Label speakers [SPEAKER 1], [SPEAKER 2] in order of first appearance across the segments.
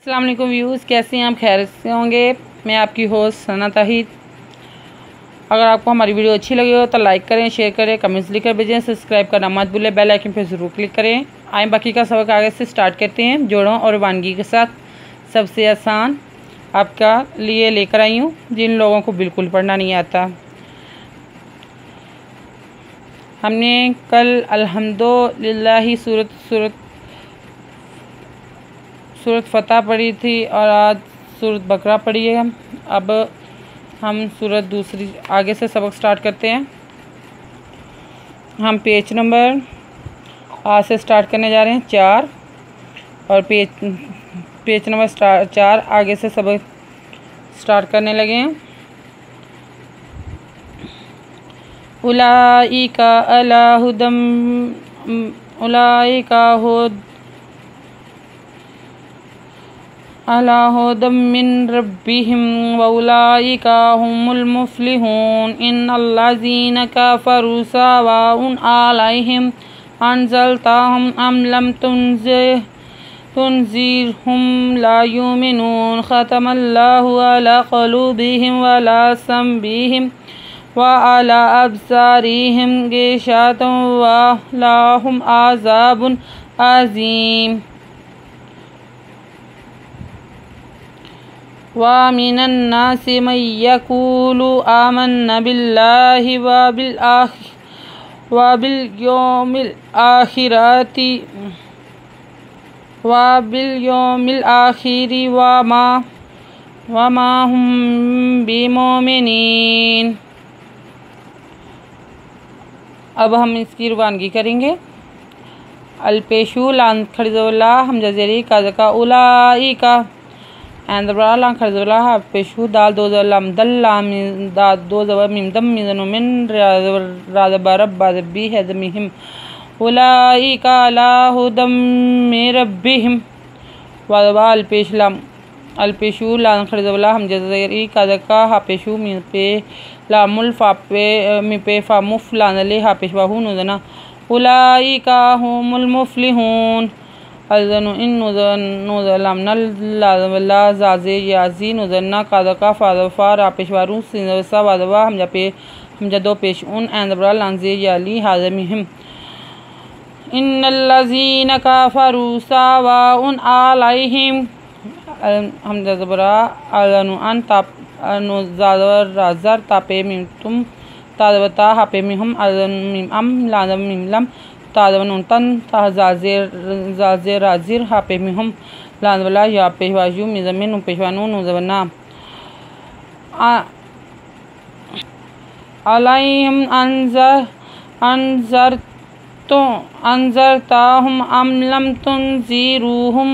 [SPEAKER 1] अस्सलाम वालेकुम व्यूज़, कैसे हैं आप? खैर से होंगे। मैं आपकी होस्ट सना ताहिर। अगर आपको हमारी वीडियो अच्छी लगी हो तो लाइक करें, शेयर करें, कमेंट्स लिखकर भेजें, सब्सक्राइब करना मत भूलें, बेल आइकन पर ज़रूर क्लिक करें। आए बाकी का सबक आगे से स्टार्ट करते हैं। जोड़ों और वानगी के साथ सबसे आसान आपका लिए लेकर आई हूँ जिन लोगों को बिल्कुल पढ़ना नहीं आता। हमने कल अल्हम्दुलिल्लाह सूरत फ़तह पढ़ी थी और आज सूरत बकरा पढ़ी है। अब हम सूरत दूसरी आगे से सबक स्टार्ट करते हैं। हम पेज नंबर आज से स्टार्ट करने जा रहे हैं 4 और पेज नंबर 4 आगे से सबक स्टार्ट करने लगे हैं। उलाइका अला हुदम मिन रब्बिहिम व उलाइका हुमुल मुफ्लिहून इन्नल्लज़ीना कफ़रू सवाउन अलैहिम अनज़लतहुम अम लम तुनज़िरहुम ला युमिनून ख़तमल्लाहु अला क़ुलूबिहिम व अला समइहिम व अला अब्सारिहिम गिशावतुन व लहुम अज़ाबुन अज़ीम। व मिनन नासि मन यक़ूलु आमन्ना बिल्लाहि व बिल यौमिल आखिरि व मा हुम बिमुमिनीन। अब हम इसकी रवानगी करेंगे। अलपेशु लान खरजवला हमजा ज़ेरी काज़का उलाइका एंदबरा लान खरजवला पेशु दाल दो लम दल लाम दा दो जब मिम दम मिजनु मिन राज़बरब बाज़बी है ज़मीहिम उलाइका ला हुदम मिर रब्बिहिम वाज़बा अलपेशु लान खरजवला हमजा ज़ेरी काज़का हापेशु मिन पे लामुल फापे मिपे फामुफ लानले हापेशवाहु नुजना उलाइका हुमुल मुफ्लिहून अज़नु इन नुज़लम नल ज़ाज़े याज़ी नुज़न्ना काज़का फ़ाज़फ़ा रापेशवारू सिंज़वसा वाज़वा हमजा दो पेश उन एंदबरा लांज़े याली हाज़मिहिम इन्नल्लज़ीना कफ़रू सवाउन अलैहिम हमजा ज़बरा अज़नु अन ताप नुज़ावर राज़र तापे मिम तुम ताज़वता हापे मिहम अज़न मिम अम लाज़म मिम लम ताज़वन तन ताज़ाज़े राज़िर हापे मिहम लाज़वला या पेशवाजू मिज़मिन पेशवानू नुज़वना अलैहिम अंज़रताहुम अम लम तुनज़िरुहुम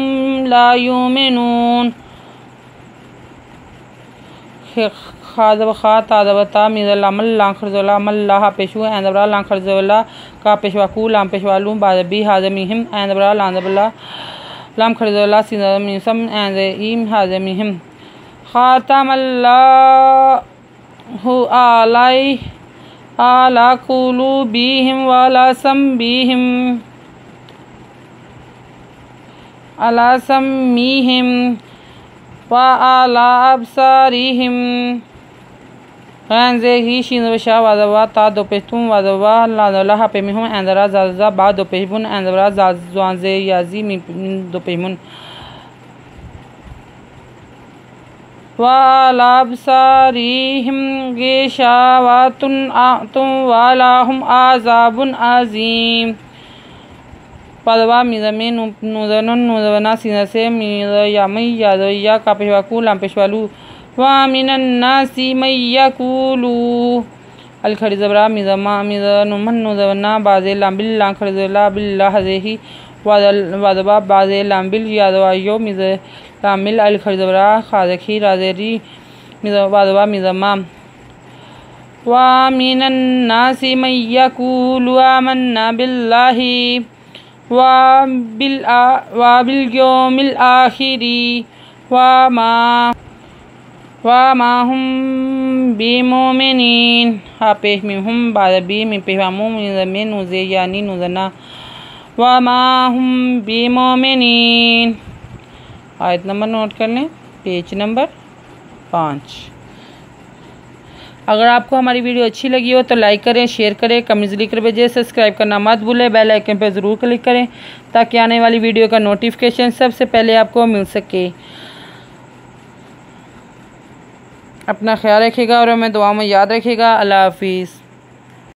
[SPEAKER 1] ला युमिनून खाज़ब खा ताज़वता मिज़ल अमल लां खरजवला अमल ला पेशु एंदबरा लां खरजवला का पेशवाकू लाम पेशवालू बाज़बी हाज़मिहिम एंदबरा लांदबला लाम खरजवला सिंज़मिसम एंज़ईम हाज़मिहिम ख़ातमल्लाहु अला क़ुलूबिहिम व अला समइहिम व अला अब्सारिहिम गैंज़े ही शिनवशा वाज़वा ता दो पेशतुम वाज़वा लाज़वला हापे मिहुम एंदरा ज़ाज़ा बा दो पेशबुन एंदरा ज़ाज़े याज़ी मिन दो पेशमुन व अला अब्सारिहिम गिशावतुन व लहुम अज़ाबुन अज़ीम। वाज़वा मिज़मे नुज़नन नुज़वना सिनसे मिज़ यामई याज़या का पेशवाकू लाम पेशवालू व मिनन नासि मन यक़ूलु अल खरजबरा मिज़मा मिज़नुमन नुज़वना बाज़े लाम्बिल लां खरजला बिल्लाहज़ेही वाज़बा बाज़े लाम्बिल याज़वायो मिज़ लामिल अल खरजबरा खाज़खी राज़ेरी वाज़बा मिज़मा व मिनन नासि मन यक़ूलु आमन्ना बिल्लाहि व बिल यौमिल आखिरि व मा हुम बिमुमिनीन हापेश मिहुम बाज़बी मिपेहामु मिज़मे नुज़े यानी नुज़ना व मा हुम बिमुमिनीन आयत नंबर नोट कर लें, पेज नंबर 5। अगर आपको हमारी वीडियो अच्छी लगी हो तो लाइक करें, शेयर करें, कमेंट्स लिखकर भेजें। सब्सक्राइब करना मत भूलें, बेल आइकन पर ज़रूर क्लिक करें ताकि आने वाली वीडियो का नोटिफिकेशन सबसे पहले आपको मिल सके। अपना ख्याल रखिएगा और हमें दुआ में याद रखिएगा। अल्लाह हाफिज़।